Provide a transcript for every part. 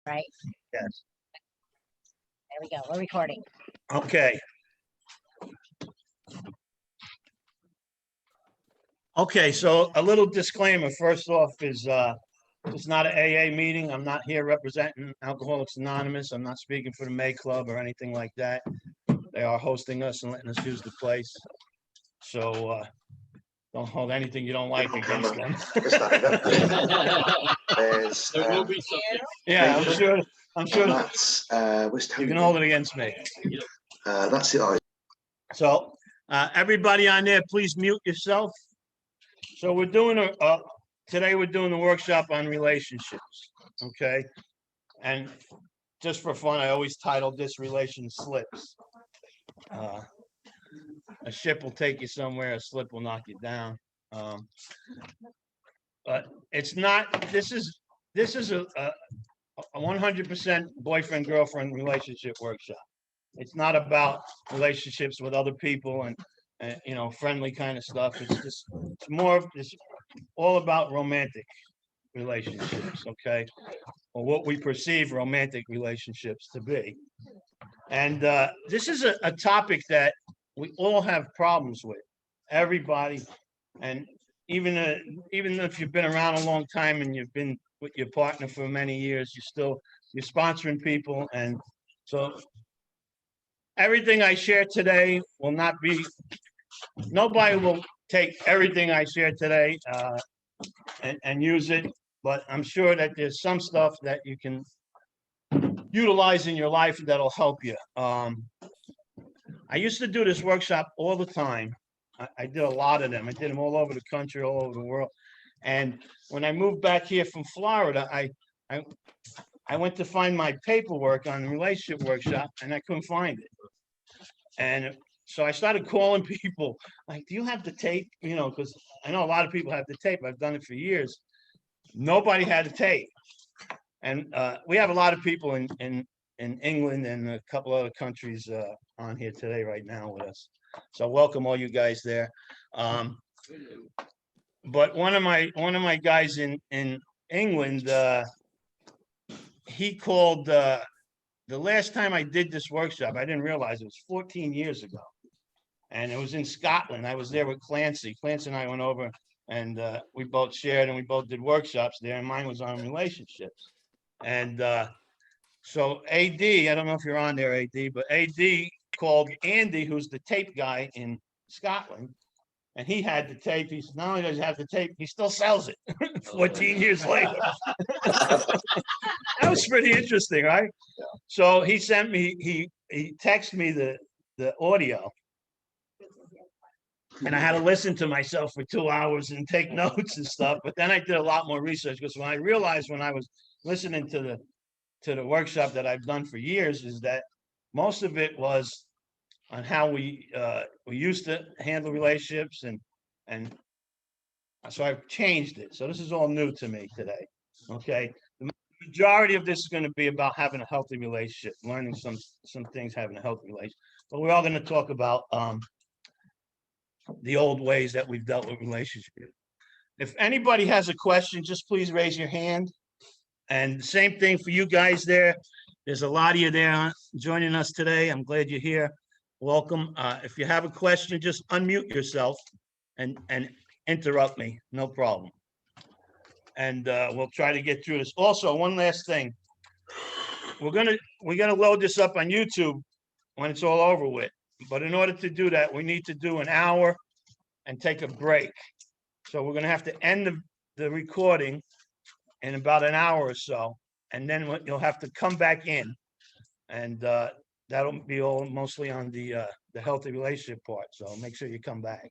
Right? Yes. There we go. We're recording. Okay. Okay, so a little disclaimer. First off is it's not an AA meeting. I'm not here representing Alcoholics Anonymous. I'm not speaking for the May Club or anything like that. They are hosting us and letting us use the place. So don't hold anything you don't like against them. There will be something. Yeah, I'm sure That's you can hold it against me. that's it. So everybody on there, please mute yourself. So we're doing today we're doing a workshop on relationships, okay? And just for fun, I always titled this "Relation Slips." A ship will take you somewhere, a slip will knock you down. But it's not. This is a 100% boyfriend-girlfriend relationship workshop. It's not about relationships with other people and friendly kind of stuff. It's all about romantic relationships, okay? Or what we perceive romantic relationships to be. And this is a topic that we all have problems with. Everybody, and even if you've been around a long time and you've been with your partner for many years, you're sponsoring people, and so everything I share today will not be. Nobody will take everything I share today and use it, but I'm sure that there's some stuff that you can utilize in your life that'll help you. I used to do this workshop all the time. I did a lot of them. I did them all over the country, all over the world. And when I moved back here from Florida, I went to find my paperwork on the relationship workshop, and I couldn't find it. And so I started calling people, like, do you have the tape? Because I know a lot of people have the tape. I've done it for years. Nobody had the tape. And we have a lot of people in England and a couple other countries on here today right now with us. So welcome all you guys there. But one of my guys in England, he called the last time I did this workshop, I didn't realize it was 14 years ago. And it was in Scotland. I was there with Clancy. Clancy and I went over and we both shared and we both did workshops there, and mine was on relationships. And so AD, I don't know if you're on there, AD, but AD called Andy, who's the tape guy in Scotland, and he had the tape. He said, not only does he have the tape, he still sells it 14 years later. That was pretty interesting, right? Yeah. So he sent me, he texted me the audio, and I had to listen to myself for 2 hours and take notes and stuff. But then I did a lot more research, because when I realized when I was listening to the workshop that I've done for years is that most of it was on how we used to handle relationships, and so I've changed it. So this is all new to me today. Okay, the majority of this is going to be about having a healthy relationship, learning some things, having a healthy relationship. But we're all going to talk about the old ways that we've dealt with relationships. If anybody has a question, just please raise your hand. And same thing for you guys there. There's a lot of you there joining us today. I'm glad you're here. Welcome. If you have a question, just unmute yourself and interrupt me. No problem. And we'll try to get through this. Also, one last thing. We're gonna load this up on YouTube when it's all over with. But in order to do that, we need to do an hour and take a break. So we're gonna have to end the recording in about an hour or so, and then you'll have to come back in, and that'll be all mostly on the healthy relationship part. So make sure you come back.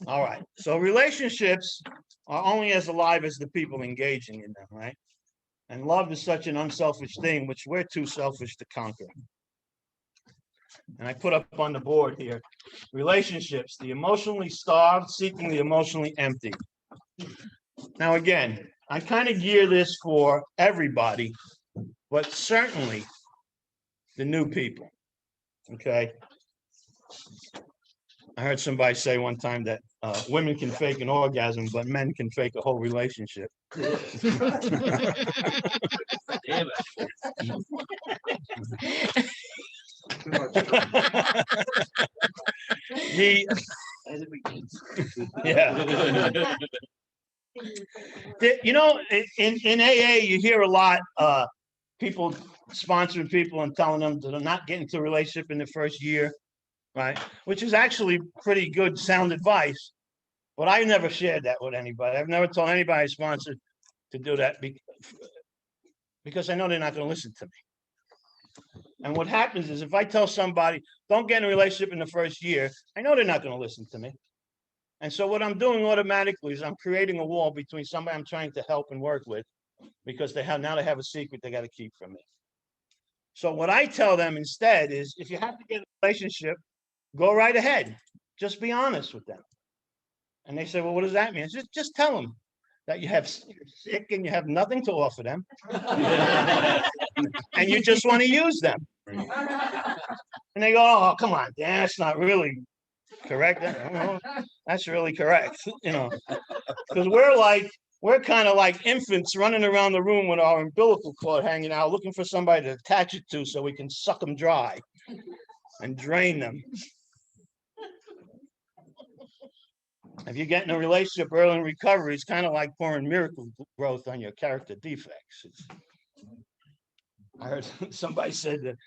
All right. So relationships are only as alive as the people engaging in them, right? And love is such an unselfish thing, which we're too selfish to conquer. And I put up on the board here, relationships, the emotionally starved seeking the emotionally empty. Now, again, I kind of gear this for everybody, but certainly the new people, okay? I heard somebody say one time that women can fake an orgasm, but men can fake a whole relationship. Damn He, yeah. You know, in AA, you hear a lot, people sponsoring people and telling them to not get into a relationship in the first year, right? Which is actually pretty good sound advice. But I never shared that with anybody. I've never told anybody I sponsored to do that because I know they're not going to listen to me. And what happens is if I tell somebody, don't get in a relationship in the first year, I know they're not going to listen to me. And so what I'm doing automatically is I'm creating a wall between somebody I'm trying to help and work with because they have a secret they got to keep from me. So what I tell them instead is if you have to get in a relationship, go right ahead. Just be honest with them. And they say, well, what does that mean? Just tell them that you're sick and you have nothing to offer them. And you just want to use them. And they go, oh, come on, Dan, that's not really correct. That's really correct, because we're kind of like infants running around the room with our umbilical cord hanging out, looking for somebody to attach it to so we can suck them dry and drain them. If you get in a relationship early in recovery, it's kind of like pouring miracle growth on your character defects. I heard somebody said that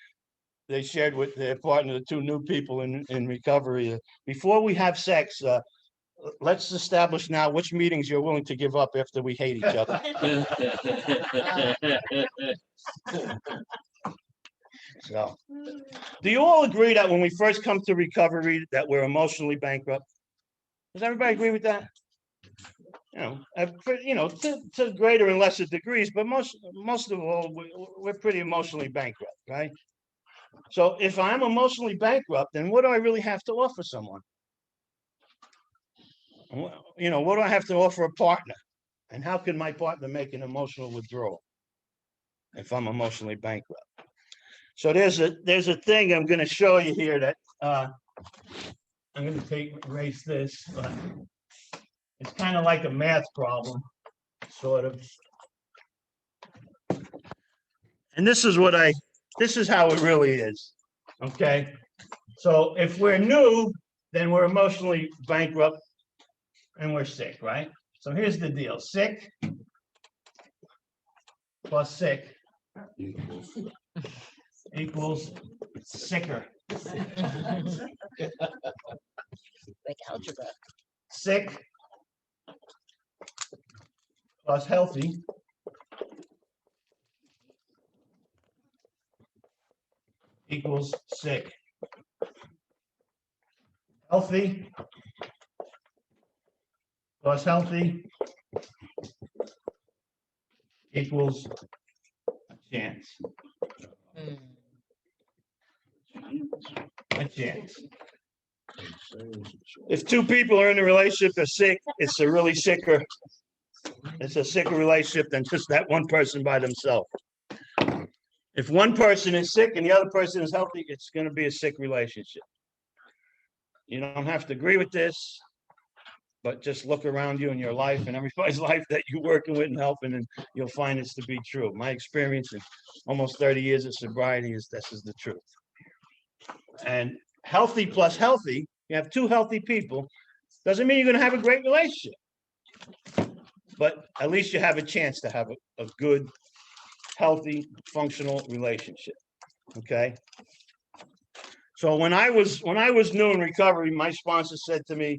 they shared with their partner, the two new people in recovery, before we have sex, let's establish now which meetings you're willing to give up after we hate each other. So, do you all agree that when we first come to recovery that we're emotionally bankrupt? Does everybody agree with that? To greater and lesser degrees, but most of all, we're pretty emotionally bankrupt, right? So if I'm emotionally bankrupt, then what do I really have to offer someone? What do I have to offer a partner? And how can my partner make an emotional withdrawal if I'm emotionally bankrupt? So there's a thing I'm going to show you here that I'm going to erase this, but it's kind of like a math problem, sort of. And this is how it really is. Okay. So if we're new, then we're emotionally bankrupt and we're sick, right? So here's the deal. Sick plus sick equals sicker. Like algebra. Sick plus healthy equals sick. Healthy plus healthy equals a chance. A chance. If two people are in a relationship that's sick, it's a sicker relationship than just that one person by themselves. If one person is sick and the other person is healthy, it's going to be a sick relationship. You don't have to agree with this, but just look around you in your life and everybody's life that you're working with and helping, and you'll find this to be true. My experience in almost 30 years of sobriety is this is the truth. And healthy plus healthy, you have two healthy people, doesn't mean you're going to have a great relationship. But at least you have a chance to have a good, healthy, functional relationship. Okay. So when I was new in recovery, my sponsor said to me,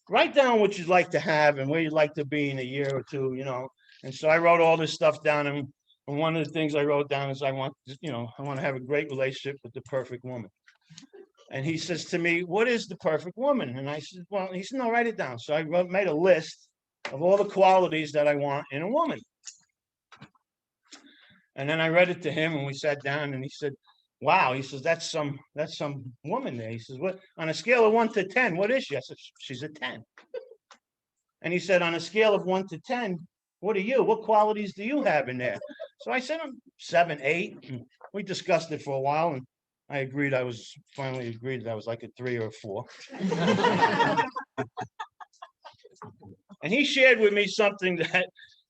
write down what you'd like to have and where you'd like to be in a year or two, And so I wrote all this stuff down, and one of the things I wrote down is I want to have a great relationship with the perfect woman. And he says to me, what is the perfect woman? And I said, well, he said, no, write it down. So I made a list of all the qualities that I want in a woman. And then I read it to him and we sat down and he said, wow, he says, that's some woman there. He says, what, on a scale of 1 to 10, what is she? I said, she's a 10. And he said, on a scale of 1 to 10, what are you? What qualities do you have in there? So I said, I'm 7, 8. And we discussed it for a while and I finally agreed that I was like a 3 or a 4. And he shared with me something that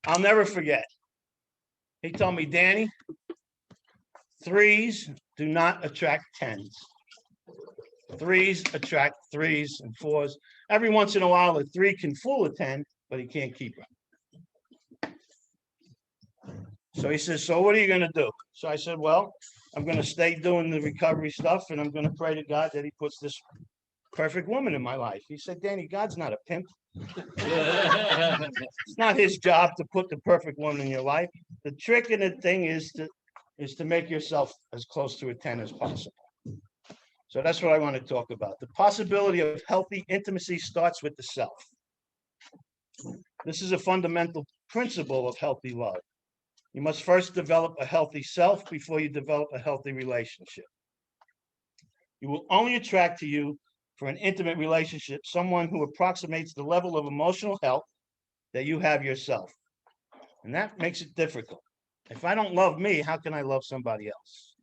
I'll never forget. He told me, Danny, threes do not attract tens. Threes attract threes and fours. Every once in a while, a three can fool a 10, but he can't keep her. So he says, so what are you going to do? So I said, well, I'm going to stay doing the recovery stuff, and I'm going to pray to God that he puts this perfect woman in my life. He said, Danny, God's not a pimp. It's not his job to put the perfect woman in your life. The trick in the thing is to make yourself as close to a 10 as possible. So that's what I want to talk about. The possibility of healthy intimacy starts with the self. This is a fundamental principle of healthy love. You must first develop a healthy self before you develop a healthy relationship. You will only attract to you for an intimate relationship someone who approximates the level of emotional health that you have yourself. And that makes it difficult. If I don't love me, how can I love somebody else?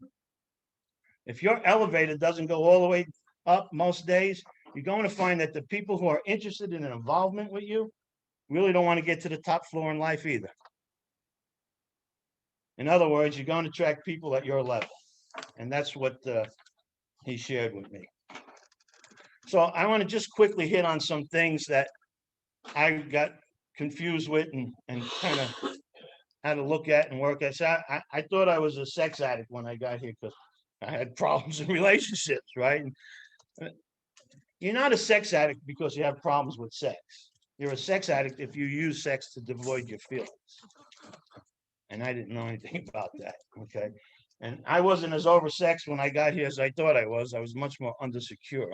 If your elevator doesn't go all the way up most days, you're going to find that the people who are interested in an involvement with you really don't want to get to the top floor in life either. In other words, you're going to attract people at your level. And that's what he shared with me. So I want to just quickly hit on some things that I got confused with and kind of had to look at and work at. So I thought I was a sex addict when I got here because I had problems in relationships, right? You're not a sex addict because you have problems with sex. You're a sex addict if you use sex to devoid your feelings. And I didn't know anything about that, okay? And I wasn't as oversexed when I got here as I thought I was. I was much more undersecure.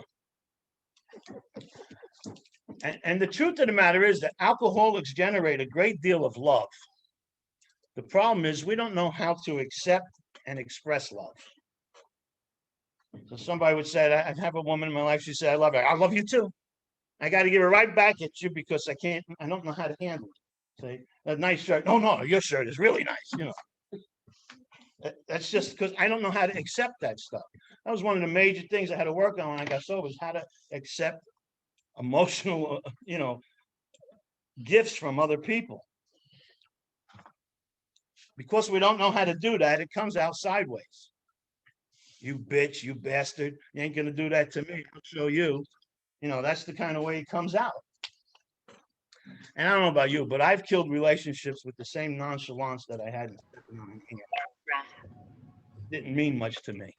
And the truth of the matter is that alcoholics generate a great deal of love. The problem is we don't know how to accept and express love. So somebody would say, I have a woman in my life, she said, I love her. I love you too. I got to give it right back at you because I don't know how to handle it. Say, a nice shirt. Oh, no, your shirt is really nice, That's just because I don't know how to accept that stuff. That was one of the major things I had to work on when I got sober, is how to accept emotional, gifts from other people. Because we don't know how to do that, it comes out sideways. You bitch, you bastard, you ain't gonna do that to me. I'll show you. That's the kind of way it comes out. And I don't know about you, but I've killed relationships with the same nonchalance that I had in stepping on an ant. Didn't mean much to me.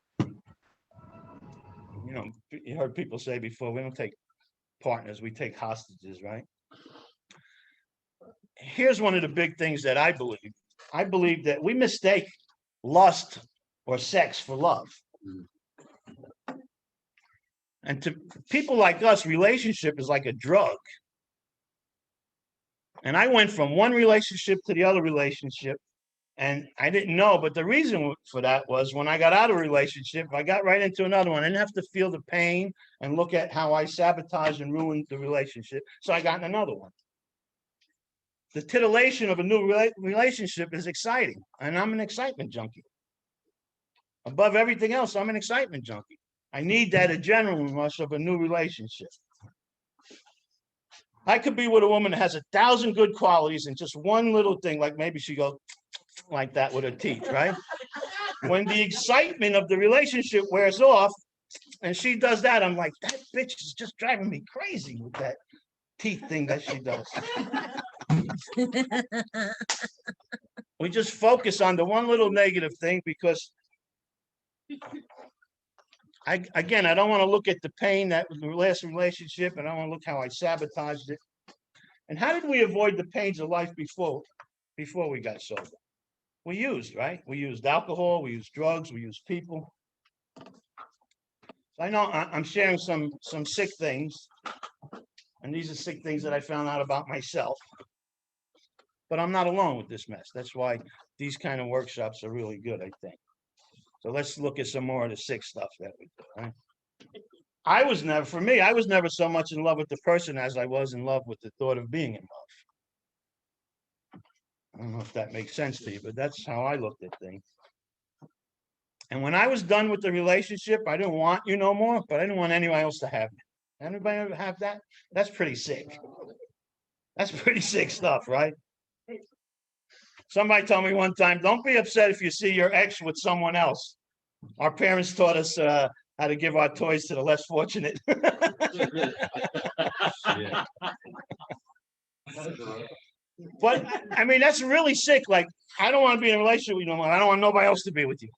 You heard people say before, we don't take partners, we take hostages, right? Here's one of the big things that I believe. I believe that we mistake lust or sex for love. And to people like us, relationship is like a drug. And I went from one relationship to the other relationship, and I didn't know, but the reason for that was when I got out of a relationship, I got right into another one. I didn't have to feel the pain and look at how I sabotaged and ruined the relationship. So I got in another one. The titillation of a new relationship is exciting, and I'm an excitement junkie. Above everything else, I'm an excitement junkie. I need that adrenaline rush of a new relationship. I could be with a woman that has 1,000 good qualities and just one little thing, like maybe she goes like that with her teeth, right? When the excitement of the relationship wears off and she does that, I'm like, that bitch is just driving me crazy with that teeth thing that she does. We just focus on the one little negative thing because I don't want to look at the pain that was the last relationship, and I don't want to look how I sabotaged it. And how did we avoid the pains of life before we got sober? We used, right? We used alcohol, we used drugs, we used people. I know I'm sharing some sick things, and these are sick things that I found out about myself. But I'm not alone with this mess. That's why these kind of workshops are really good, I think. So let's look at some more of the sick stuff that we do. Right? I was never so much in love with the person as I was in love with the thought of being in love. I don't know if that makes sense to you, but that's how I looked at things. And when I was done with the relationship, I didn't want you no more, but I didn't want anyone else to have me. Anybody ever have that? That's pretty sick. That's pretty sick stuff, right? Somebody told me one time, don't be upset if you see your ex with someone else. Our parents taught us how to give our toys to the less fortunate. Yeah. But I mean, that's really sick. Like, I don't want to be in a relationship with you no more. I don't want nobody else to be with you.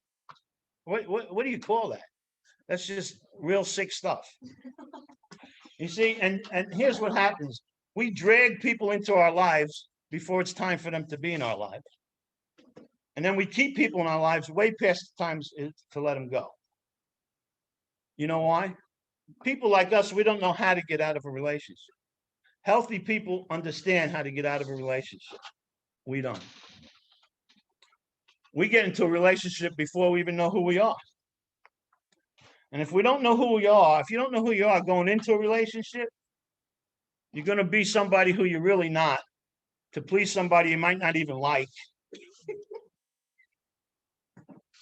What do you call that? That's just real sick stuff. You see, and here's what happens. We drag people into our lives before it's time for them to be in our lives. And then we keep people in our lives way past the times to let them go. You know why? People like us, we don't know how to get out of a relationship. Healthy people understand how to get out of a relationship. We don't. We get into a relationship before we even know who we are. And if we don't know who we are, if you don't know who you are going into a relationship, you're going to be somebody who you're really not to please somebody you might not even like.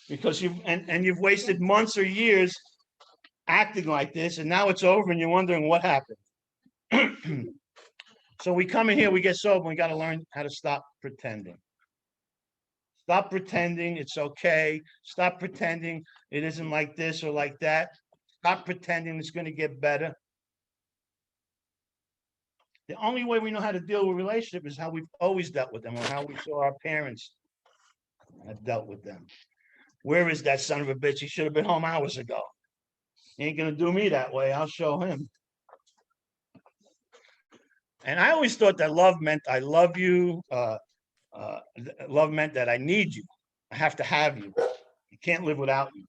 Because you've wasted months or years acting like this, and now it's over and you're wondering what happened. So we come in here, we get sober, and we got to learn how to stop pretending. Stop pretending it's okay. Stop pretending it isn't like this or like that. Stop pretending it's going to get better. The only way we know how to deal with relationship is how we've always dealt with them, or how we saw our parents have dealt with them. Where is that son of a bitch? He should have been home hours ago. He ain't gonna do me that way. I'll show him. And I always thought that love meant I love you. Love meant that I need you. I have to have you. You can't live without you.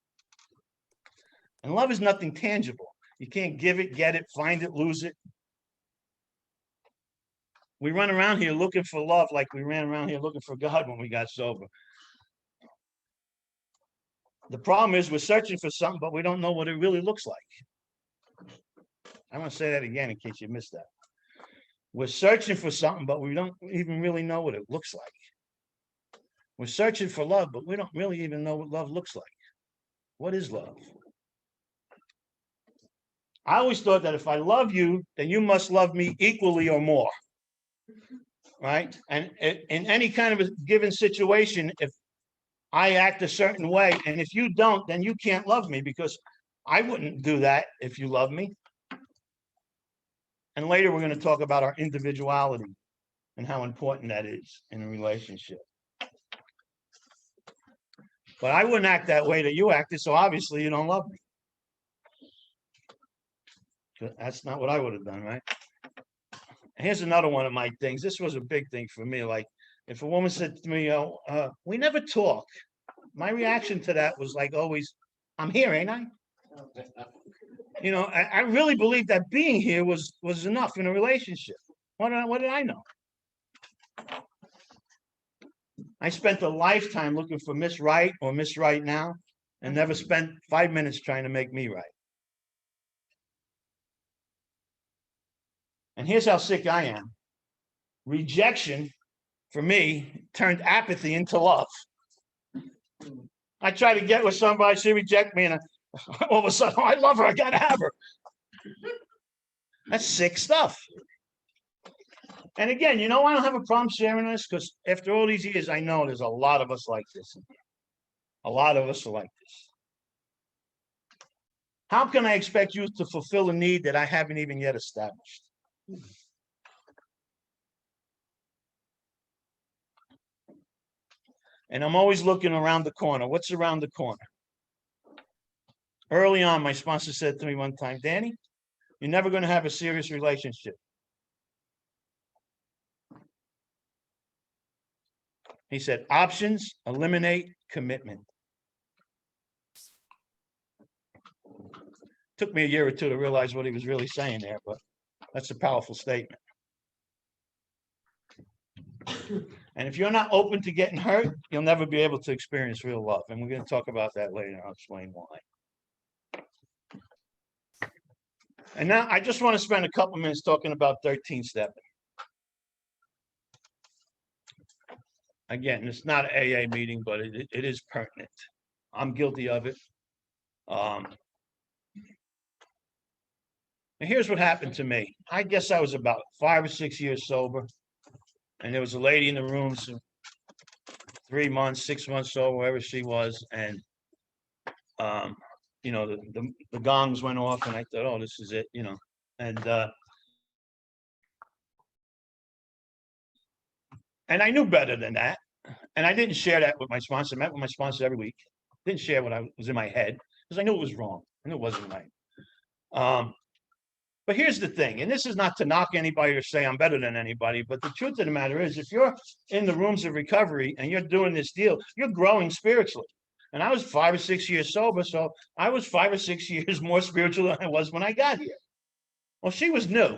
And love is nothing tangible. You can't give it, get it, find it, lose it. We run around here looking for love like we ran around here looking for God when we got sober. The problem is we're searching for something, but we don't know what it really looks like. I want to say that again in case you missed that. We're searching for something, but we don't even really know what it looks like. We're searching for love, but we don't really even know what love looks like. What is love? I always thought that if I love you, then you must love me equally or more. Right? And in any kind of a given situation, if I act a certain way, and if you don't, then you can't love me, because I wouldn't do that if you love me. And later we're going to talk about our individuality and how important that is in a relationship. But I wouldn't act that way that you acted, so obviously you don't love me. That's not what I would have done, right? And here's another one of my things. This was a big thing for me. Like, if a woman said to me, we never talk, my reaction to that was like always, I'm here, ain't I? You know, I really believe that being here was enough in a relationship. What did I know? I spent a lifetime looking for Miss Right or Miss Right Now, and never spent 5 minutes trying to make me right. And here's how sick I am. Rejection, for me, turned apathy into love. I try to get with somebody, she reject me, and all of a sudden, oh, I love her, I gotta have her. That's sick stuff. And again, you know, I don't have a problem sharing this, because after all these years, I know there's a lot of us like this. A lot of us are like this. How can I expect you to fulfill a need that I haven't even yet established? And I'm always looking around the corner. What's around the corner? Early on, my sponsor said to me one time, Danny, you're never going to have a serious relationship. He said, options eliminate commitment. Took me a year or two to realize what he was really saying there, but that's a powerful statement. And if you're not open to getting hurt, you'll never be able to experience real love. And we're going to talk about that later. I'll explain why. And now I just want to spend a couple minutes talking about 13-step. Again, it's not an AA meeting, but it is pertinent. I'm guilty of it. And here's what happened to me. I guess I was about 5 or 6 years sober. And there was a lady in the room, 3 months, 6 months sober, wherever she was. And, you know, the gongs went off and I thought, oh, this is it, you know. And I knew better than that. And I didn't share that with my sponsor. I met with my sponsor every week. Didn't share what was in my head because I knew it was wrong. I knew it wasn't right. But here's the thing, and this is not to knock anybody or say I'm better than anybody, but the truth of the matter is, if you're in the rooms of recovery and you're doing this deal, you're growing spiritually. And I was 5 or 6 years sober, so I was 5 or 6 years more spiritual than I was when I got here. Well, she was new.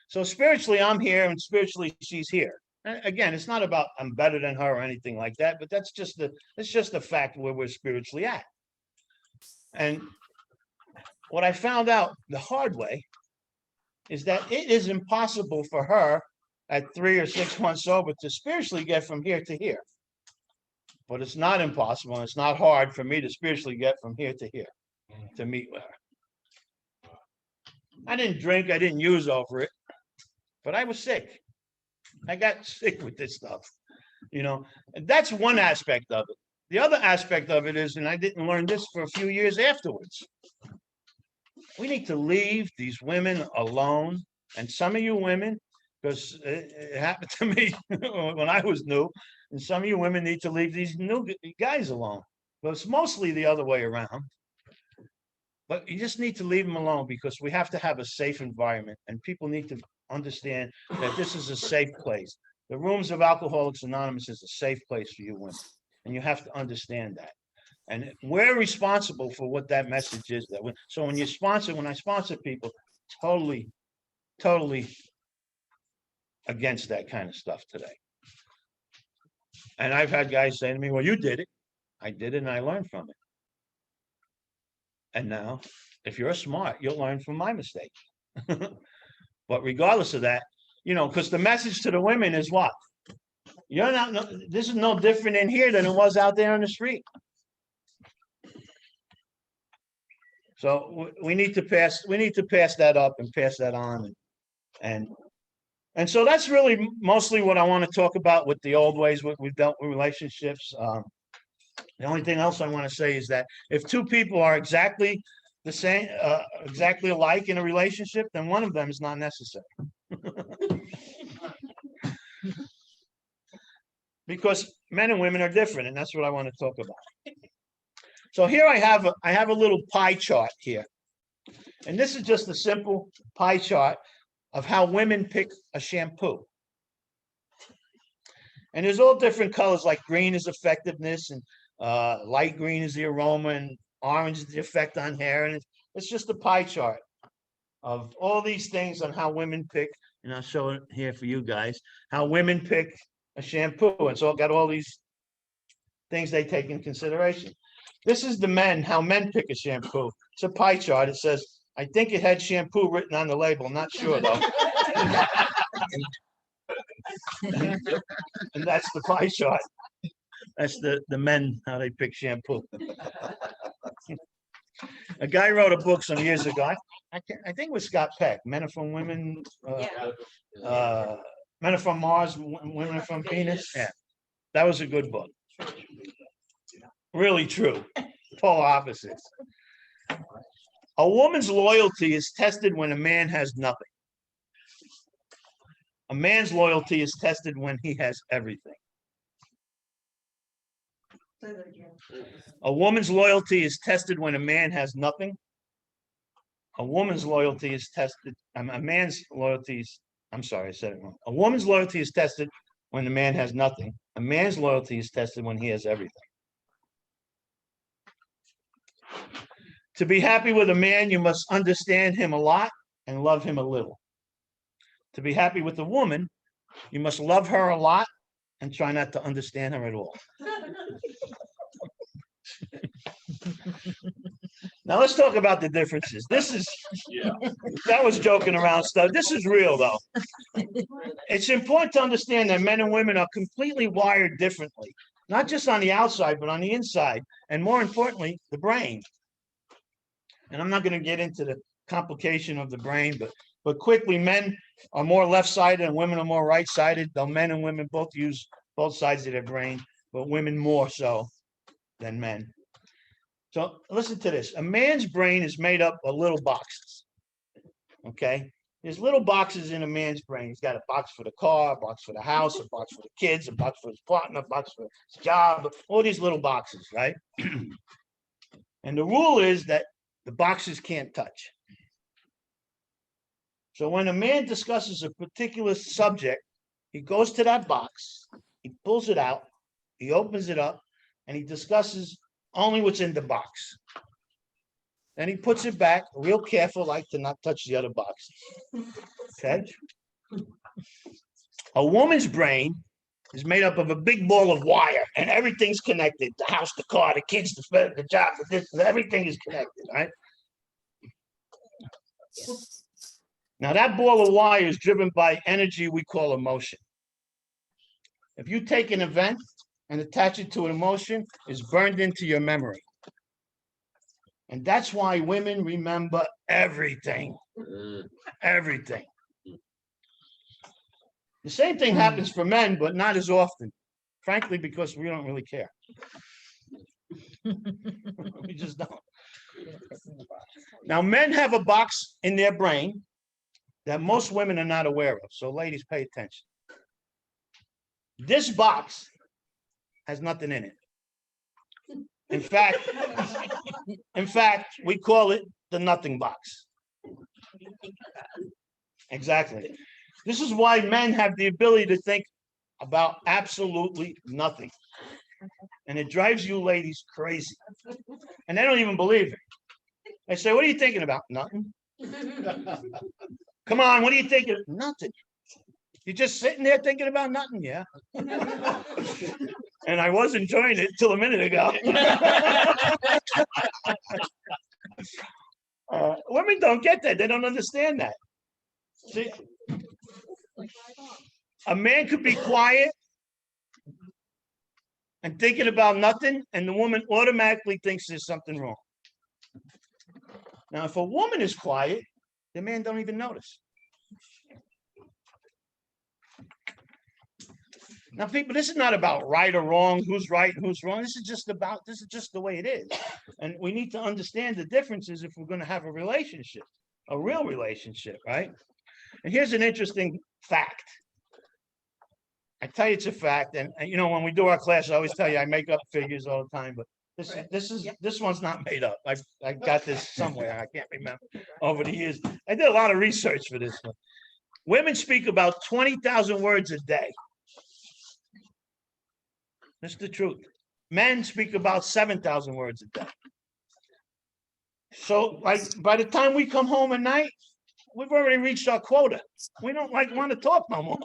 So spiritually, I'm here, and spiritually, she's here. And again, it's not about I'm better than her or anything like that, but it's just the fact where we're spiritually at. And what I found out the hard way is that it is impossible for her at 3 or 6 months sober to spiritually get from here to here. But it's not impossible, and it's not hard for me to spiritually get from here to here, to meet with her. I didn't drink, I didn't use over it, but I was sick. I got sick with this stuff, you know, and that's one aspect of it. The other aspect of it is, and I didn't learn this for a few years afterwards, we need to leave these women alone. And some of you women, because it happened to me when I was new, and some of you women need to leave these new guys alone. But it's mostly the other way around. But you just need to leave them alone because we have to have a safe environment, and people need to understand that this is a safe place. The rooms of Alcoholics Anonymous is a safe place for you women, and you have to understand that. And we're responsible for what that message is. So when I sponsor people, totally against that kind of stuff today. And I've had guys say to me, well, you did it. I did it and I learned from it. And now, if you're smart, you'll learn from my mistake. But regardless of that, you know, because the message to the women is what? This is no different in here than it was out there on the street. So we need to pass that up and pass that on. And so that's really mostly what I want to talk about with the old ways we've dealt with relationships. The only thing else I want to say is that if two people are exactly the same, exactly alike in a relationship, then one of them is not necessary. Because men and women are different, and that's what I want to talk about. So here I have a little pie chart here. And this is just a simple pie chart of how women pick a shampoo. And there's all different colors, like green is effectiveness, and light green is the aroma, and orange is the effect on hair. And it's just a pie chart of all these things on how women pick. And I'll show it here for you guys, how women pick a shampoo. It's all got all these things they take in consideration. This is the men, how men pick a shampoo. It's a pie chart. It says, I think it had shampoo written on the label. I'm not sure, though. And that's the pie chart. That's the men, how they pick shampoo. A guy wrote a book some years ago. I think it was Scott Peck, Men Are From Women, Men Are From Mars, Women Are From Venus. Yeah, that was a good book. Really true. Polar opposites. A woman's loyalty is tested when a man has nothing. A man's loyalty is tested when he has everything. A woman's loyalty is tested when a man has nothing. A woman's loyalty is tested. A man's loyalty is, I'm sorry, I said it wrong. A woman's loyalty is tested when the man has nothing. A man's loyalty is tested when he has everything. To be happy with a man, you must understand him a lot and love him a little. To be happy with a woman, you must love her a lot and try not to understand her at all. Now let's talk about the differences. That was joking around stuff. This is real, though. It's important to understand that men and women are completely wired differently, not just on the outside, but on the inside, and more importantly, the brain. And I'm not going to get into the complication of the brain, but quickly, men are more left-sided and women are more right-sided, though men and women both use both sides of their brain, but women more so than men. So listen to this. A man's brain is made up of little boxes. Okay? There's little boxes in a man's brain. He's got a box for the car, a box for the house, a box for the kids, a box for his partner, a box for his job, all these little boxes, right? And the rule is that the boxes can't touch. So when a man discusses a particular subject, he goes to that box, he pulls it out, he opens it up, and he discusses only what's in the box. Then he puts it back, real careful, like to not touch the other boxes. Okay? A woman's brain is made up of a big ball of wire, and everything's connected. The house, the car, the kids, the job, this, everything is connected, right? Now, that ball of wire is driven by energy we call emotion. If you take an event and attach it to an emotion, it's burned into your memory. And that's why women remember everything. Everything. The same thing happens for men, but not as often. Frankly, because we don't really care. We just don't. Now, men have a box in their brain that most women are not aware of. So ladies, pay attention. This box has nothing in it. In fact, we call it the nothing box. Exactly. This is why men have the ability to think about absolutely nothing. And it drives you ladies crazy. And they don't even believe it. They say, what are you thinking about? Nothing. Come on, what are you thinking? Nothing. You're just sitting there thinking about nothing, yeah. And I was enjoying it till a minute ago. Women don't get that. They don't understand that. See, a man could be quiet and thinking about nothing, and the woman automatically thinks there's something wrong. Now, if a woman is quiet, the man don't even notice. Now, people, this is not about right or wrong, who's right and who's wrong. This is just the way it is. And we need to understand the differences if we're going to have a relationship, a real relationship, right? And here's an interesting fact. I tell you it's a fact. And you know, when we do our class, I always tell you I make up figures all the time, but this one's not made up. I got this somewhere. I can't remember over the years. I did a lot of research for this one. Women speak about 20,000 words a day. That's the truth. Men speak about 7,000 words a day. So, like, by the time we come home at night, we've already reached our quota. We don't want to talk no more.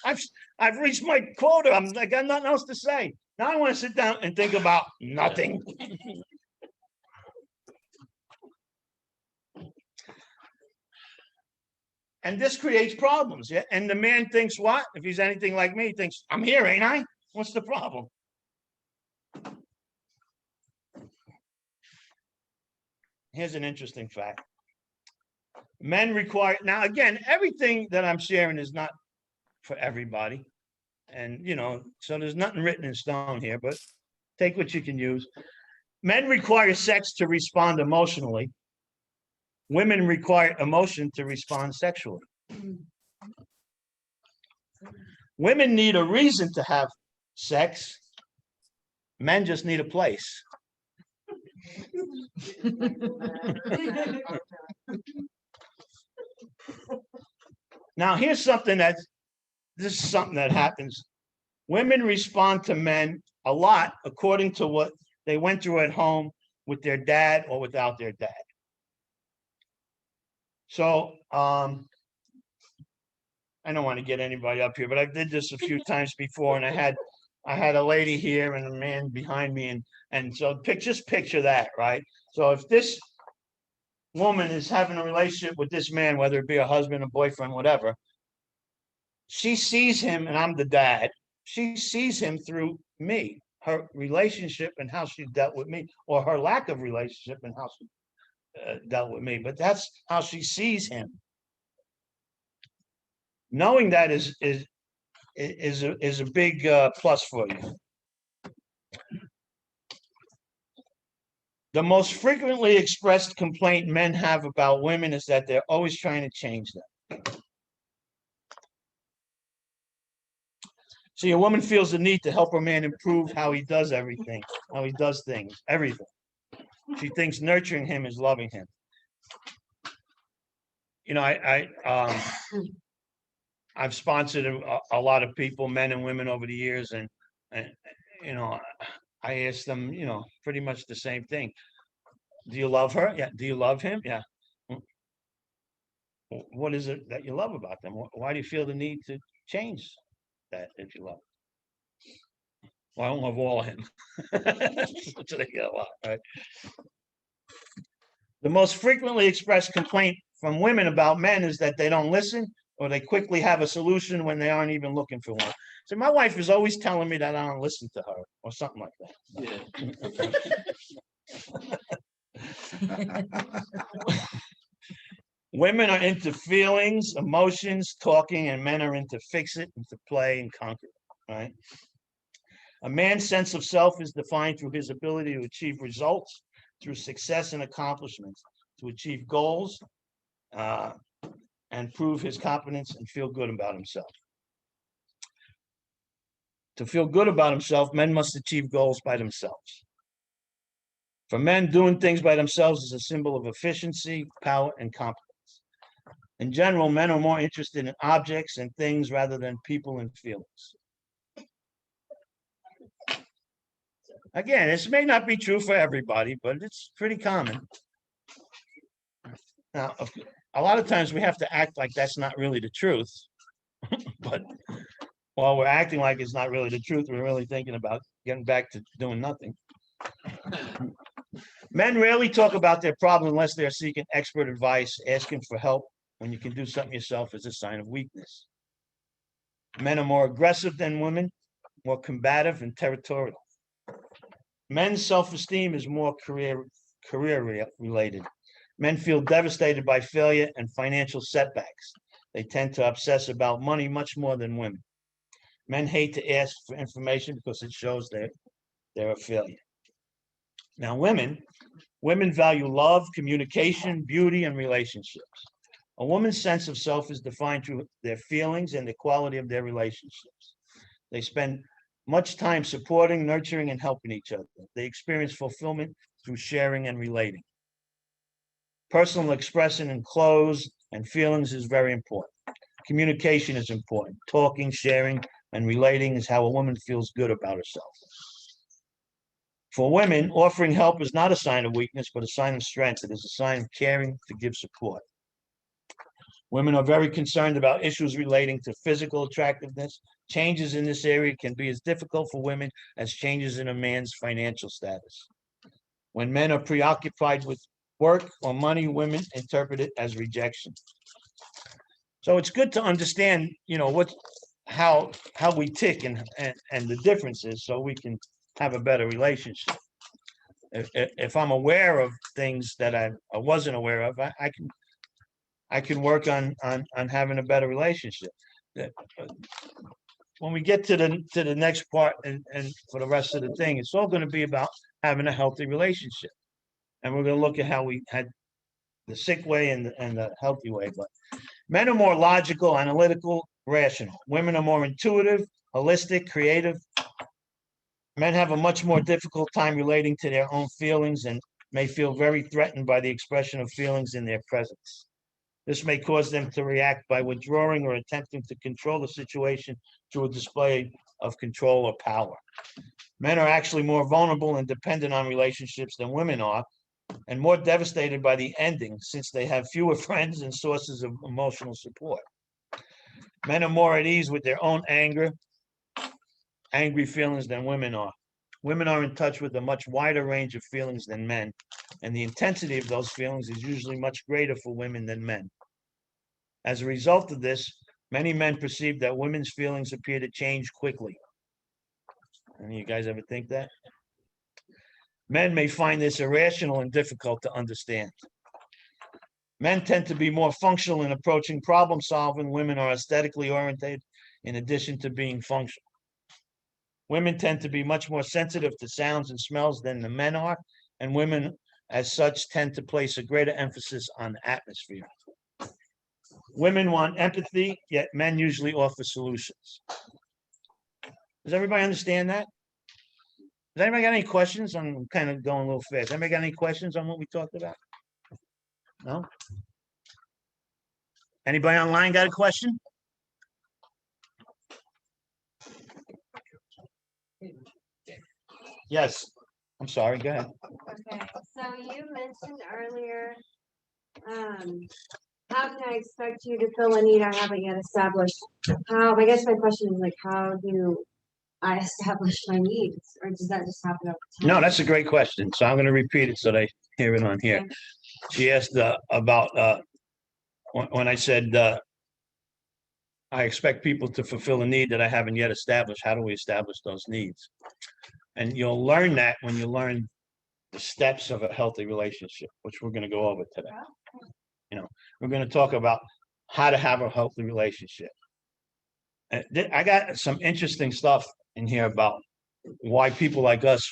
I've reached my quota. I got nothing else to say. Now I want to sit down and think about nothing. And this creates problems. Yeah. And the man thinks what? If he's anything like me, he thinks, I'm here, ain't I? What's the problem? Here's an interesting fact. Men require, now again, everything that I'm sharing is not for everybody. And, you know, so there's nothing written in stone here, but take what you can use. Men require sex to respond emotionally. Women require emotion to respond sexually. Women need a reason to have sex. Men just need a place. Now, here's something this is something that happens. Women respond to men a lot according to what they went through at home with their dad or without their dad. So, I don't want to get anybody up here, but I did this a few times before, and I had a lady here and a man behind me, and so just picture that, right? So if this woman is having a relationship with this man, whether it be a husband, a boyfriend, whatever, she sees him, and I'm the dad. She sees him through me, her relationship and how she dealt with me, or her lack of relationship and how she. dealt with me, but that's how she sees him. Knowing that is a big plus for you. The most frequently expressed complaint men have about women is that they're always trying to change them. See, a woman feels the need to help her man improve how he does everything, how he does things, everything. She thinks nurturing him is loving him. You know, I've sponsored a lot of people, men and women, over the years, and you know, I ask them, you know, pretty much the same thing. Do you love her? Yeah. Do you love him? Yeah. What is it that you love about them? Why do you feel the need to change that if you love him? Well, I don't love all of him. Which they get a lot, right? The most frequently expressed complaint from women about men is that they don't listen, or they quickly have a solution when they aren't even looking for one. So my wife is always telling me that I don't listen to her, or something like that. Women are into feelings, emotions, talking, and men are into fix it, into play and conquer it, right? A man's sense of self is defined through his ability to achieve results, through success and accomplishments, to achieve goals, and prove his competence and feel good about himself. To feel good about himself, men must achieve goals by themselves. For men, doing things by themselves is a symbol of efficiency, power, and competence. In general, men are more interested in objects and things rather than people and feelings. Again, this may not be true for everybody, but it's pretty common. Now, a lot of times we have to act like that's not really the truth. But while we're acting like it's not really the truth, we're really thinking about getting back to doing nothing. Men rarely talk about their problems unless they're seeking expert advice. Asking for help when you can do something yourself is a sign of weakness. Men are more aggressive than women, more combative and territorial. Men's self-esteem is more career related. Men feel devastated by failure and financial setbacks. They tend to obsess about money much more than women. Men hate to ask for information because it shows they're a failure. Now, women value love, communication, beauty, and relationships. A woman's sense of self is defined through their feelings and the quality of their relationships. They spend much time supporting, nurturing, and helping each other. They experience fulfillment through sharing and relating. Personal expression in clothes and feelings is very important. Communication is important. Talking, sharing, and relating is how a woman feels good about herself. For women, offering help is not a sign of weakness, but a sign of strength. It is a sign of caring to give support. Women are very concerned about issues relating to physical attractiveness. Changes in this area can be as difficult for women as changes in a man's financial status. When men are preoccupied with work or money, women interpret it as rejection. So it's good to understand, you know, how we tick and the differences, so we can have a better relationship. If I'm aware of things that I wasn't aware of, I can work on having a better relationship. When we get to the next part and for the rest of the thing, it's all going to be about having a healthy relationship, and we're going to look at how we had the sick way and the healthy way. But men are more logical, analytical, rational. Women are more intuitive, holistic, creative. Men have a much more difficult time relating to their own feelings and may feel very threatened by the expression of feelings in their presence. This may cause them to react by withdrawing or attempting to control the situation through a display of control or power. Men are actually more vulnerable and dependent on relationships than women are, and more devastated by the ending since they have fewer friends and sources of emotional support. Men are more at ease with their own angry feelings than women are. Women are in touch with a much wider range of feelings than men, and the intensity of those feelings is usually much greater for women than men. As a result of this, many men perceive that women's feelings appear to change quickly. Any of you guys ever think that? Men may find this irrational and difficult to understand. Men tend to be more functional in approaching problem solving. Women are aesthetically oriented in addition to being functional. Women tend to be much more sensitive to sounds and smells than the men are, and women as such tend to place a greater emphasis on atmosphere. Women want empathy, yet men usually offer solutions. Does everybody understand that? Does anybody got any questions? I'm kind of going a little fast. Anybody got any questions on what we talked about? No? Anybody online got a question? Yes. I'm sorry, go ahead. Okay, so you mentioned earlier, how can I expect you to fill a need I haven't yet established? I guess my question is like, how do I establish my needs, or does that just happen over time? No, that's a great question. So I'm going to repeat it so they hear it on here. Okay. She asked about when I said I expect people to fulfill a need that I haven't yet established. How do we establish those needs? And you'll learn that when you learn the steps of a healthy relationship, which we're going to go over today. We're going to talk about how to have a healthy relationship. And I got some interesting stuff in here about why people like us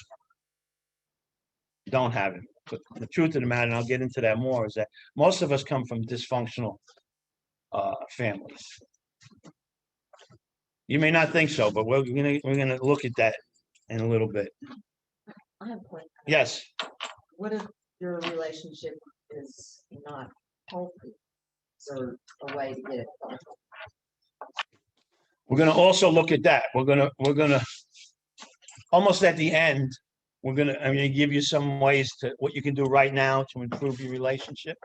don't have it. But the truth of the matter, and I'll get into that more, is that most of us come from dysfunctional families. You may not think so, but we're gonna look at that in a little bit. I have a question. Yes. What if your relationship is not healthy? Is there a way to get it healthy? We're gonna also look at that. We're gonna almost at the end. I'm gonna give you some ways to what you can do right now to improve your relationship.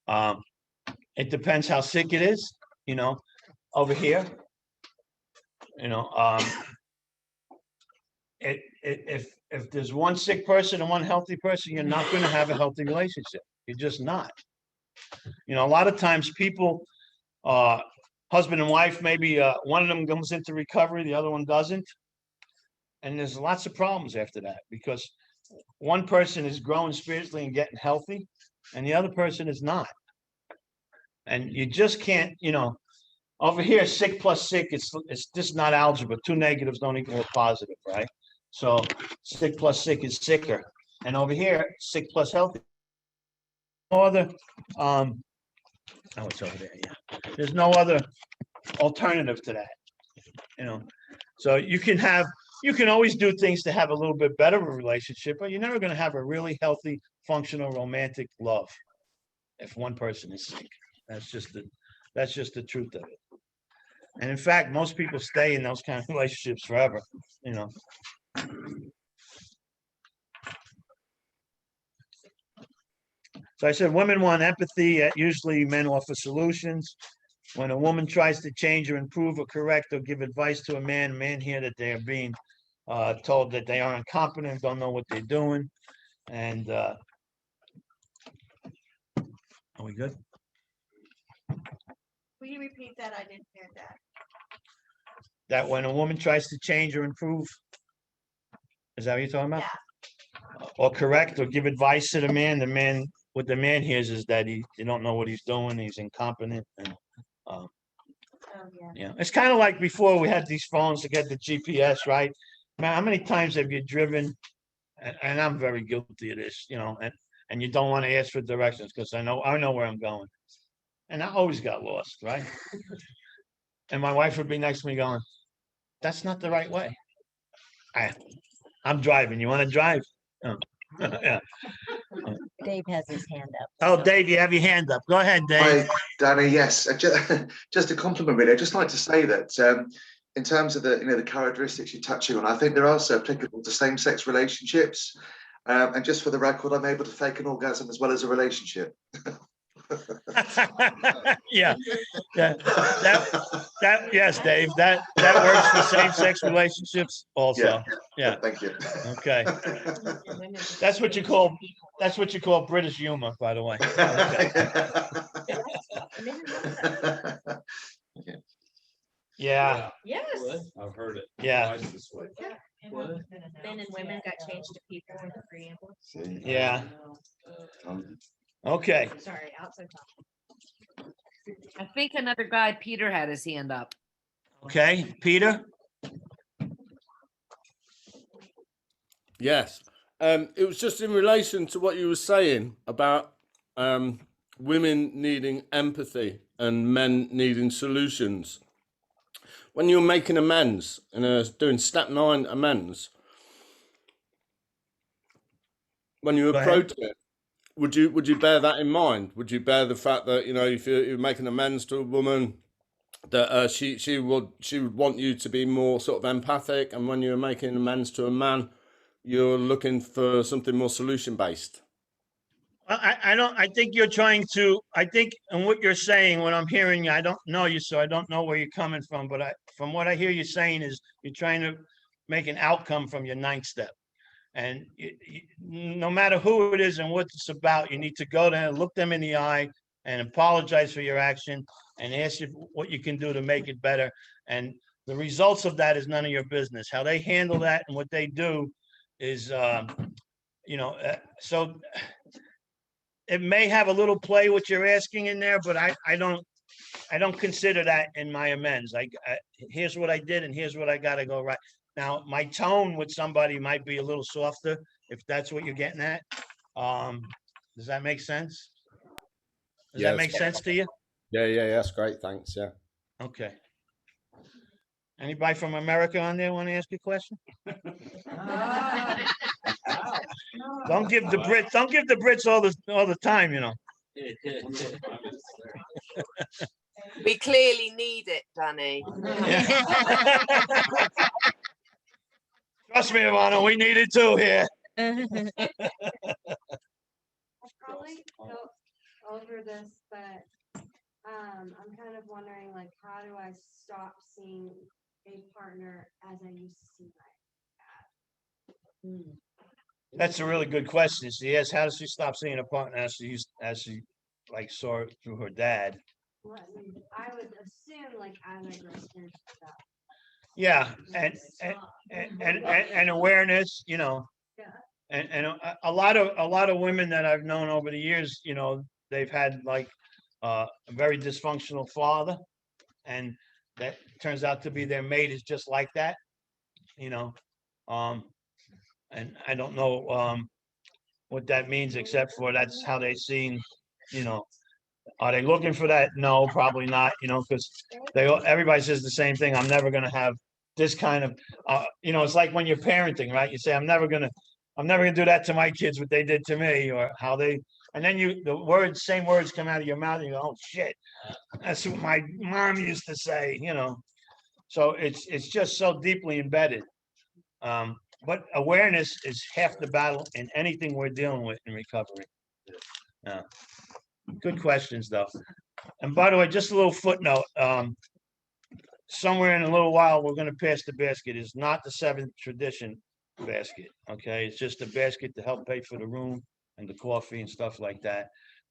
It depends how sick it is. Over here. If there's one sick person and one healthy person, you're not going to have a healthy relationship. You're just not. A lot of times people, husband and wife, maybe one of them comes into recovery, the other one doesn't. And there's lots of problems after that because one person is growing spiritually and getting healthy and the other person is not. And you just can't, over here, sick plus sick, it's just not algebra. Two negatives don't equal a positive, right? So sick plus sick is sicker. And over here, sick plus healthy. No other, it's over there, yeah. There's no other alternative to that, So you can always do things to have a little bit better of a relationship, but you're never going to have a really healthy, functional, romantic love if one person is sick. That's just the truth of it. And in fact, most people stay in those kind of relationships forever, So I said women want empathy. Usually men offer solutions. When a woman tries to change or improve or correct or give advice to a man hear that they are being told that they are incompetent, don't know what they're doing. And are we good? Will you repeat that? I didn't hear that. That when a woman tries to change or improve, is that what you're talking about? Yeah. Or correct or give advice to the man, what the man hears is that he don't know what he's doing, he's incompetent, and yeah. It's kind of like before we had these phones to get the GPS, right? Man, how many times have you driven? And I'm very guilty of this, and you don't want to ask for directions because I know where I'm going, and I always got lost, right? And my wife would be next to me going, "That's not the right way." I'm driving. You want to drive? Oh. Yeah. Dave has his hand up. Oh, so- Dave, you have your hand up. Go ahead, Dave. Hi, Danny. Yes, just a compliment, really. I'd just like to say that in terms of the characteristics you're touching on, I think they're also applicable to same-sex relationships. And just for the record, I'm able to fake an orgasm as well as a relationship. Yeah. That yes, Dave. That works for same-sex relationships also. Yeah. Thank you. Okay. That's what you call British humor, by the way. Okay. Yeah. Yes. I've heard it. Yeah. Twice this way. What? Men and women got changed to people in the preamble. Yeah. Okay, Sorry, outside talk. I think another guy, Peter, had his hand up. okay, Peter? Yes. It was just in relation to what you were saying about women needing empathy and men needing solutions. When you're making amends and doing step 9 amends, when you Go ahead. approach it, would you bear that in mind? Would you bear the fact that, you know, if you're making amends to a woman, that she would want you to be more sort of empathic, and when you're making amends to a man, you're looking for something more solution based? I don't, I think you're trying to, I think, and what you're saying, what I'm hearing, I don't know you, so I don't know where you're coming from, but from what I hear you saying is you're trying to make an outcome from your 9th step. And no matter who it is and what it's about, you need to go there, look them in the eye and apologize for your action and ask you what you can do to make it better. And the results of that is none of your business. How they handle that and what they do is, so it may have a little play what you're asking in there, but I don't consider that in my amends. Here's what I did and here's what I got to go right. Now, my tone with somebody might be a little softer, if that's what you're getting at. Does that make sense? Does Yeah, that make sense to you? Yeah, that's great. Thanks. Yeah. Okay. Anybody from America on there want to ask you a question? Don't give the Brits all the time, you know. We clearly need it, Danny. Trust me, Ivana, we need it too here. I'll probably go over this, but I'm kind of wondering, like, how do I stop seeing a partner as I used to see my dad? That's a really good question. She asked, how does she stop seeing a partner as she like saw it through her dad? Well, I would assume, like, as I grow spiritual stuff. Yeah, and awareness, you know. Yeah. And a lot of women that I've known over the years, you know, they've had like a very dysfunctional father, and that turns out to be their mate is just like that, you know. And I don't know what that means, except for that's how they seen, you know. Are they looking for that? No, probably not, you know, because everybody says the same thing. I'm never gonna have this kind of you know, it's like when you're parenting, right? You say, I'm never gonna do that to my kids, what they did to me, or how they, and then same words come out of your mouth, and you go, oh shit, that's what my mom used to say, you know. So it's just so deeply embedded. But awareness is half the battle in anything we're dealing with in recovery. Yeah. Good questions, though. And by the way, just a little footnote. Somewhere in a little while, we're going to pass the basket. It's not the 7th tradition basket. Okay, it's just a basket to help pay for the room and the coffee and stuff like that.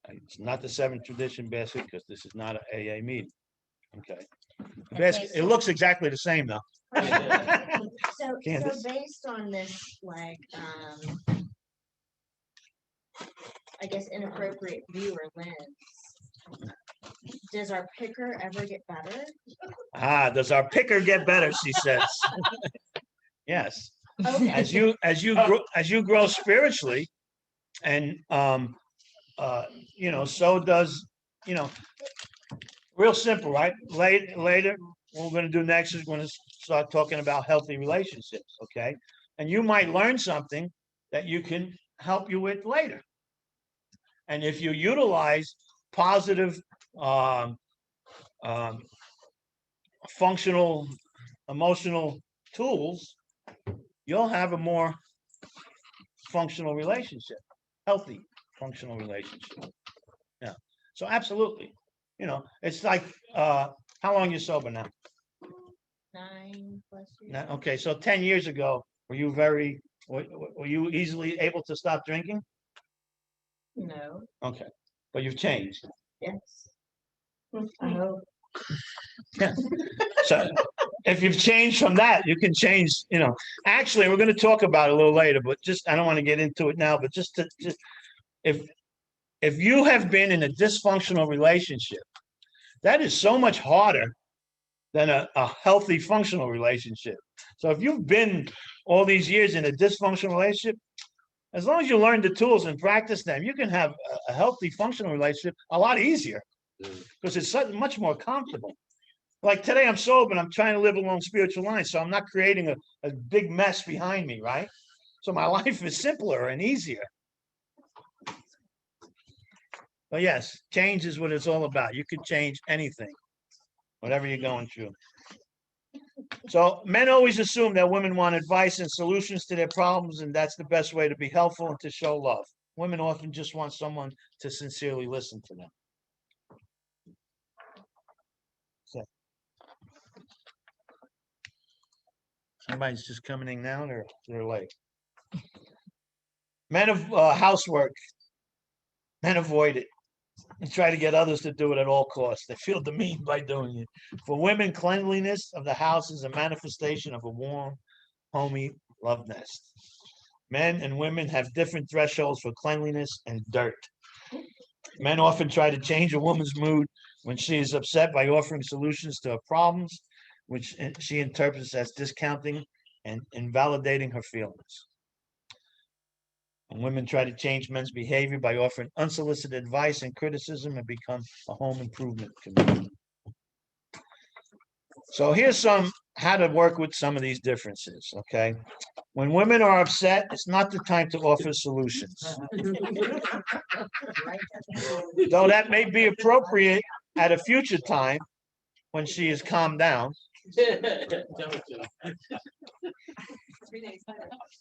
It's not the 7th tradition basket because this is not an AA meeting. Okay, the basket. It looks exactly the same though. So Candace? based on this, like, I guess inappropriate view or lens, does our picker ever get better? Does our picker get better? She says. Yes. Okay. As you grow spiritually, and you know, so does, you know, real simple, right? Later, what we're going to do next is going to start talking about healthy relationships, okay? And you might learn something that you can help you with later. And if you utilize positive, functional, emotional tools, you'll have a more functional relationship, healthy, functional relationship. Yeah. So absolutely, you know, it's like, how long you sober now? 9+ years. Now, okay, so 10 years ago, were you easily able to stop drinking? No. Okay, but you've changed. Yes. I hope. Yeah. So if you've changed from that, you can change, you know. Actually, we're going to talk about it a little later, but just, I don't want to get into it now, but just if if you have been in a dysfunctional relationship, that is so much harder than a healthy, functional relationship. So if you've been all these years in a dysfunctional relationship, as long as you learn the tools and practice them, you can have a healthy, functional relationship a lot easier because it's much more comfortable. Like today, I'm sober and I'm trying to live along spiritual lines, so I'm not creating a big mess behind me, right? So my life is simpler and easier. But yes, change is what it's all about. You can change anything, whatever you're going through. So men always assume that women want advice and solutions to their problems, and that's the best way to be helpful and to show love. Women often just want someone to sincerely listen to them. So, somebody's just coming in now, they're late. Men of housework, men avoid it and try to get others to do it at all costs. They feel demeaned by doing it. For women, cleanliness of the house is a manifestation of a warm, homey love nest. Men and women have different thresholds for cleanliness and dirt. Men often try to change a woman's mood when she is upset by offering solutions to her problems, which she interprets as discounting and invalidating her feelings. And women try to change men's behavior by offering unsolicited advice and criticism and become a home improvement community. So here's how to work with some of these differences, okay? When women are upset, it's not the time to offer solutions. Though that may be appropriate at a future time when she is calmed down.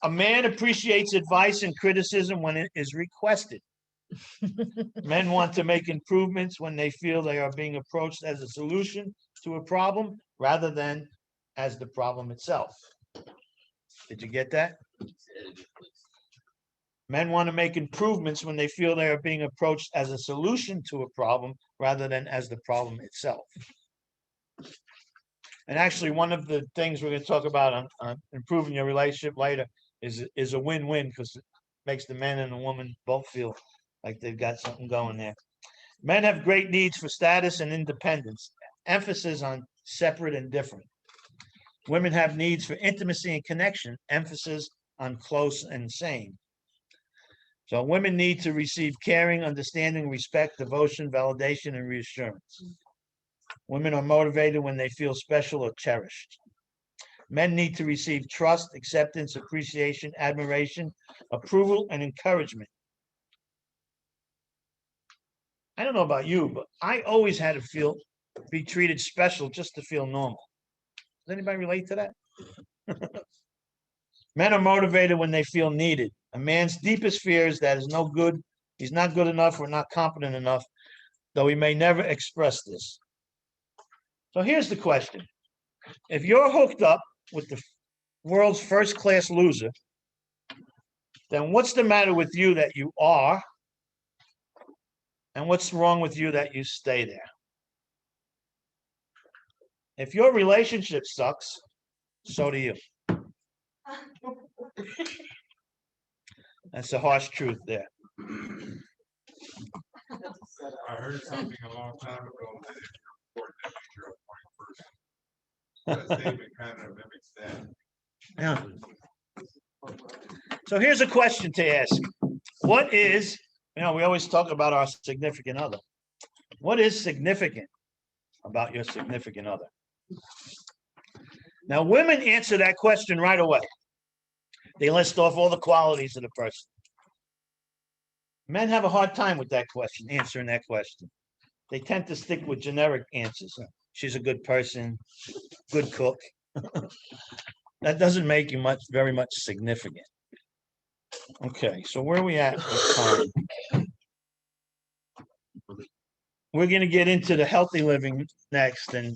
A man appreciates advice and criticism when it is requested. Men want to make improvements when they feel they are being approached as a solution to a problem rather than as the problem itself. Did you get that? Men want to make improvements when they feel they are being approached as a solution to a problem rather than as the problem itself. And actually, one of the things we're going to talk about on improving your relationship later is a win-win because it makes the man and the woman both feel like they've got something going there. Men have great needs for status and independence, emphasis on separate and different. Women have needs for intimacy and connection, emphasis on close and same. So women need to receive caring, understanding, respect, devotion, validation, and reassurance. Women are motivated when they feel special or cherished. Men need to receive trust, acceptance, appreciation, admiration, approval, and encouragement. I don't know about you, but I always had to be treated special just to feel normal. Does anybody relate to that? Men are motivated when they feel needed. A man's deepest fear is that he's not good enough or not competent enough, though he may never express this. So here's the question. If you're hooked up with the world's first-class loser, then what's the matter with you that you are? And what's wrong with you that you stay there? If your relationship sucks, so do you. That's the harsh truth there. I heard something a long time ago that if you're important, that means you're a point person. That statement kind of mimics that. Yeah. So here's a question to ask. What is, we always talk about our significant other. What is significant about your significant other? Now, women answer that question right away. They list off all the qualities of the person. Men have a hard time with that question, answering that question. They tend to stick with generic answers. She's a good person, good cook. That doesn't make you very much significant. Okay, so where are we at with time? We're going to get into the healthy living next, and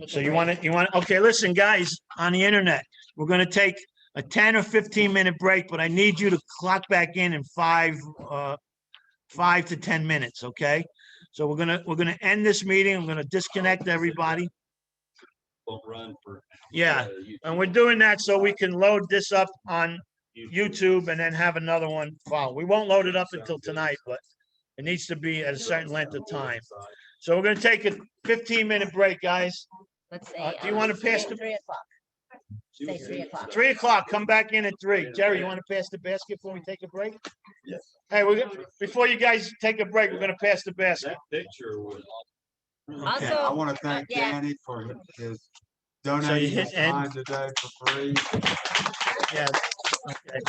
so you want to, okay, listen, guys, on the internet, we're going to take a 10 or 15 minute break, but I need you to clock back in 5 to 10 minutes, okay? So we're gonna end this meeting. I'm gonna disconnect everybody. Won't run for. Yeah, and we're doing that so we can load this up on YouTube and then have another one follow. We won't load it up until tonight, but it needs to be at a certain length of time. So we're gonna take a 15-minute break, guys. Let's say. Do you want to pass the 3 o'clock? Say 3 o'clock. 3 o'clock? Come back in at 3. Jerry, you want to pass the basket before we take a break? Yes. Hey, before you guys take a break, we're gonna pass the basket. Picture was. Also, I want to thank yeah. Danny for his donating hit his end? time today for free. Yeah. Okay.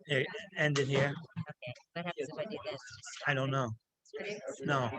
Yeah, end it here. Okay, what happens if I do this? I don't know. No.